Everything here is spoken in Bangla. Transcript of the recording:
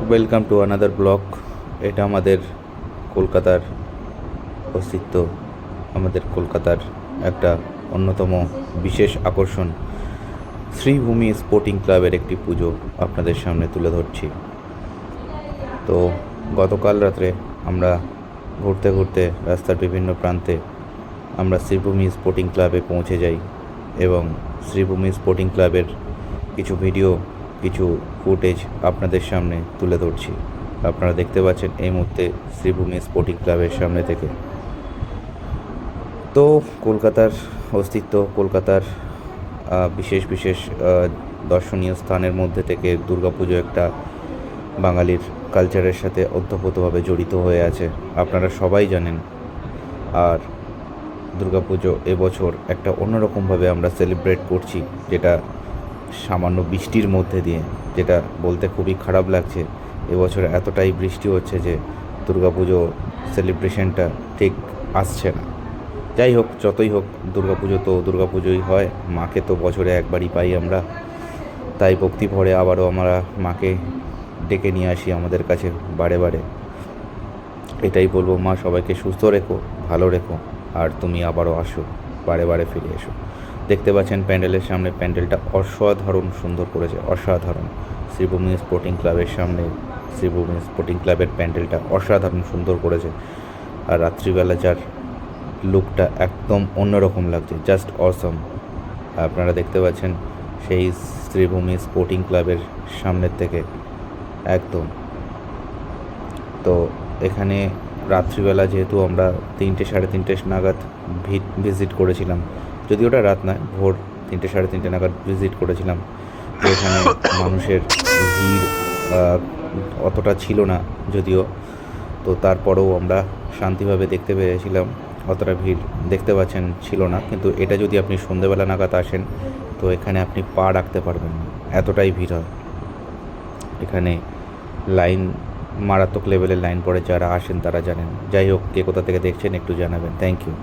Welcome to another blog. এটা আমাদের কলকাতার অস্তিত্ব, আমাদের কলকাতার একটা অন্যতম বিশেষ আকর্ষণ শ্রীভূমি স্পোর্টিং ক্লাবের একটি পুজো আপনাদের সামনে তুলে ধরছি। তো গতকাল রাত্রে আমরা ঘুরতে ঘুরতে রাস্তার বিভিন্ন প্রান্তে আমরা শ্রীভূমি স্পোর্টিং ক্লাবে পৌঁছে যাই এবং শ্রীভূমি স্পোর্টিং ক্লাবের কিছু ভিডিও, কিছু ফুটেজ আপনাদের সামনে তুলে ধরছি। আপনারা দেখতে পাচ্ছেন এই মুহূর্তে শ্রীভূমি স্পোর্টিং ক্লাবের সামনে থেকে। তো কলকাতার অস্তিত্ব, কলকাতার বিশেষ বিশেষ দর্শনীয় স্থানের মধ্যে থেকে দুর্গাপুজো একটা বাঙালির কালচারের সাথে ওতপ্রোতভাবে জড়িত হয়ে আছে, আপনারা সবাই জানেন। আর দুর্গাপুজো এবছর একটা অন্যরকমভাবে আমরা সেলিব্রেট করছি, যেটা সামান্য বৃষ্টির মধ্যে দিয়ে, যেটা বলতে খুবই খারাপ লাগছে। এবছর এতটাই বৃষ্টি হচ্ছে যে দুর্গাপুজো সেলিব্রেশনটা ঠিক আসছে না। যাই হোক, যতই হোক, দুর্গাপুজো তো দুর্গাপুজোই হয়। মাকে তো বছরে একবারই পাই আমরা, তাই ভক্তি ভরে আবারও আমরা মাকে ডেকে নিয়ে আসি আমাদের কাছে বারে বারে। এটাই বলবো, মা সবাইকে সুস্থ রেখো, ভালো রেখো, আর তুমি আবারও আসো, বারে বারে ফিরে এসো। দেখতে পাচ্ছেন প্যান্ডেলের সামনে, প্যান্ডেলটা অসাধারণ সুন্দর করেছে, অসাধারণ। শ্রীভূমি স্পোর্টিং ক্লাবের সামনে শ্রীভূমি স্পোর্টিং ক্লাবের প্যান্ডেলটা অসাধারণ সুন্দর করেছে। আর রাত্রিবেলা যার লুকটা একদম অন্যরকম লাগছে, জাস্ট অসম। আপনারা দেখতে পাচ্ছেন সেই শ্রীভূমি স্পোর্টিং ক্লাবের সামনের থেকে একদম। তো এখানে রাত্রিবেলা যেহেতু আমরা 3টে সাড়ে 3টে নাগাদ ভিজিট করেছিলাম, যদি ওটা রাত নয়, ভোর 3টে সাড়ে 3টে নাগাদ ভিজিট করেছিলাম, তো এখানে মানুষের ভিড় অতটা ছিল না যদিও, তো তারপরেও আমরা শান্তিভাবে দেখতে পেরেছিলাম। অতটা ভিড় দেখতে পাচ্ছেন ছিল না, কিন্তু এটা যদি আপনি সন্ধেবেলা নাগাদ আসেন তো এখানে আপনি পা রাখতে পারবেন না, এতটাই ভিড় হয় এখানে। লাইন, মারাত্মক লেভেলের লাইন পড়ে, যারা আসেন তারা জানেন। যাই হোক, কে কোথা থেকে দেখছেন একটু জানাবেন। Thank you.